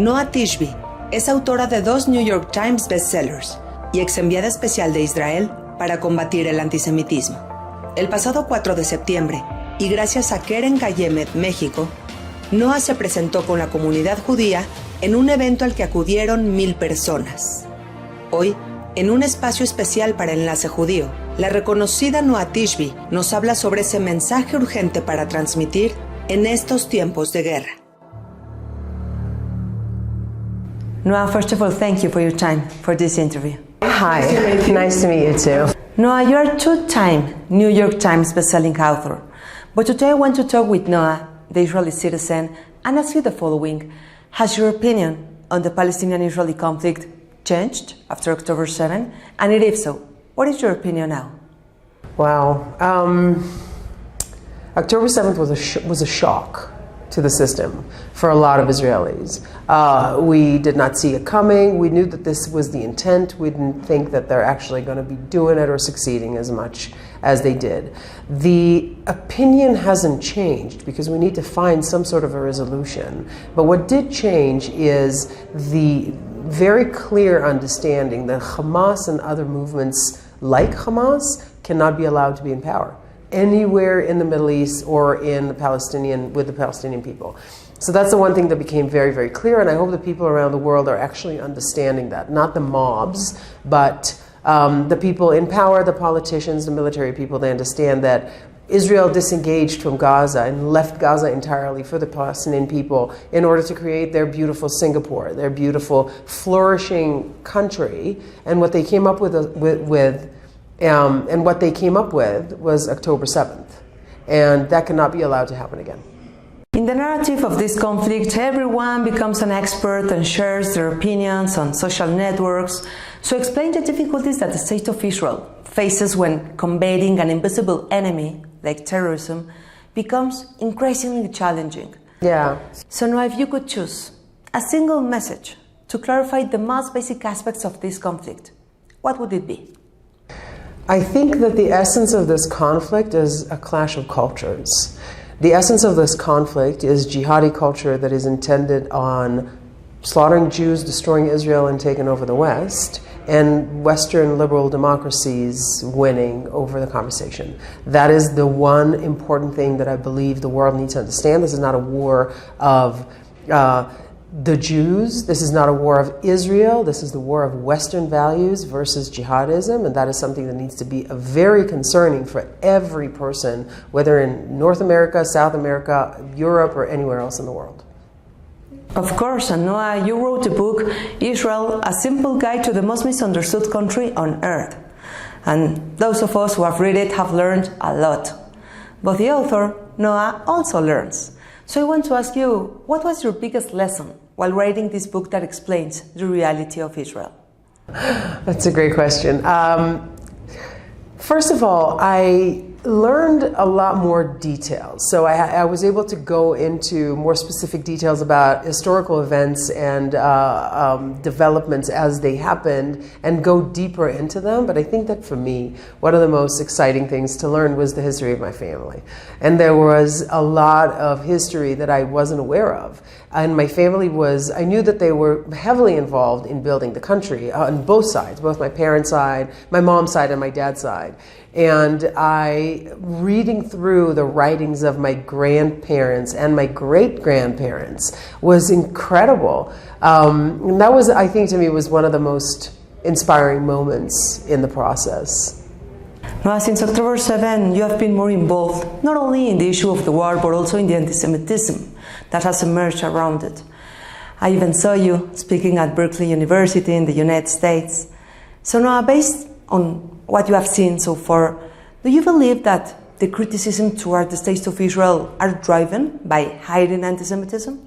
Noa Tishby es autora de 2 New York Times bestsellers y ex enviada especial de Israel para combatir el antisemitismo. El pasado 4 de septiembre, y gracias a Keren Kayemet, México, Noa se presentó con la comunidad judía en un evento al que acudieron 1000 personas. Hoy, en un espacio especial para Enlace Judío, la reconocida Noa Tishby nos habla sobre ese mensaje urgente para transmitir en estos tiempos de guerra. Noa, first of all, thank you for your time for this interview. Hi, nice to meet you too. Noa, you are a 2-time New York Times bestselling author. But today I want to talk with Noa, the Israeli citizen, and ask you the following. Has your opinion on the Palestinian-Israeli conflict changed after October 7? And if so, what is your opinion now? Wow. October 7th was a shock to the system for a lot of Israelis. We did not see it coming. We knew that this was the intent. We didn't think that they're actually going to be doing it or succeeding as much as they did. The opinion hasn't changed because we need to find some sort of a resolution. But what did change is the very clear understanding that Hamas and other movements like Hamas cannot be allowed to be in power anywhere in the Middle East or with the Palestinian people. So that's the one thing that became very, very clear, and I hope that people around the world are actually understanding that. Not the mobs, but the people in power, the politicians, the military people, they understand that Israel disengaged from Gaza and left Gaza entirely for the Palestinian people in order to create their beautiful Singapore, their beautiful, flourishing country, and what they came up with was October 7th. And that cannot be allowed to happen again. In the narrative of this conflict, everyone becomes an expert and shares their opinions on social networks. So explain the difficulties that the State of Israel faces when combating an invisible enemy, like terrorism, becomes increasingly challenging. Yeah. So now if you could choose a single message to clarify the most basic aspects of this conflict, what would it be? I think that the essence of this conflict is a clash of cultures. The essence of this conflict is jihadi culture that is intended on slaughtering Jews, destroying Israel, and taking over the West, and Western liberal democracies winning over the conversation. That is the one important thing that I believe the world needs to understand. This is not a war of the Jews. This is not a war of Israel. This is the war of Western values versus jihadism, and that is something that needs to be very concerning for every person, whether in North America, South America, Europe, or anywhere else in the world. Of course, and Noa, you wrote the book, Israel, A Simple Guide to the Most Misunderstood Country on Earth. And those of us who have read it have learned a lot. But the author, Noa, also learns. So I want to ask you, what was your biggest lesson while writing this book that explains the reality of Israel? That's a great question. First of all, I learned a lot more details. So I was able to go into more specific details about historical events and developments as they happened and go deeper into them. But I think that for me, one of the most exciting things to learn was the history of my family. And there was a lot of history that I wasn't aware of. And my family I knew that they were heavily involved in building the country on both sides, both my parents' side, my mom's side, and my dad's side. And reading through the writings of my grandparents and my great-grandparents was incredible. And that was, I think, to me, was one of the most inspiring moments in the process. Now, since October 7, you have been more involved, not only in the issue of the war, but also in the antisemitism that has emerged around it. I even saw you speaking at Berkeley University in the United States. So now, based on what you have seen so far, do you believe that the criticism toward the State of Israel are driven by hiding antisemitism?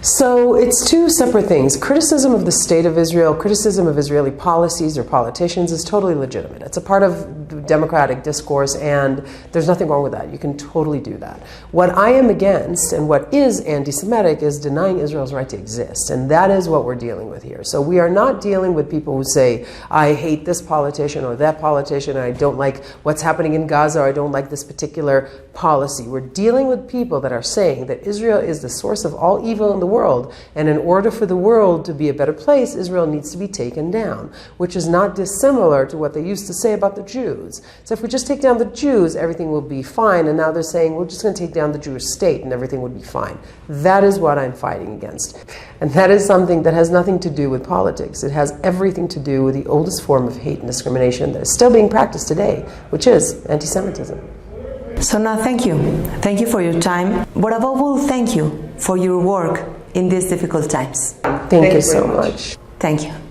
So it's two separate things. Criticism of the State of Israel, criticism of Israeli policies or politicians is totally legitimate. It's a part of democratic discourse, and there's nothing wrong with that. You can totally do that. What I am against and what is anti-Semitic is denying Israel's right to exist, and that is what we're dealing with here. So we are not dealing with people who say, I hate this politician or that politician, and I don't like what's happening in Gaza, or I don't like this particular policy. We're dealing with people that are saying that Israel is the source of all evil in the world, and in order for the world to be a better place, Israel needs to be taken down, which is not dissimilar to what they used to say about the Jews. So if we just take down the Jews, everything will be fine, and now they're saying we're just going to take down the Jewish state and everything would be fine. That is what I'm fighting against. And that is something that has nothing to do with politics. It has everything to do with the oldest form of hate and discrimination that is still being practiced today, which is anti-Semitism. So now thank you. Thank you for your time. But above all, thank you for your work in these difficult times. Thank you so much. Thank you.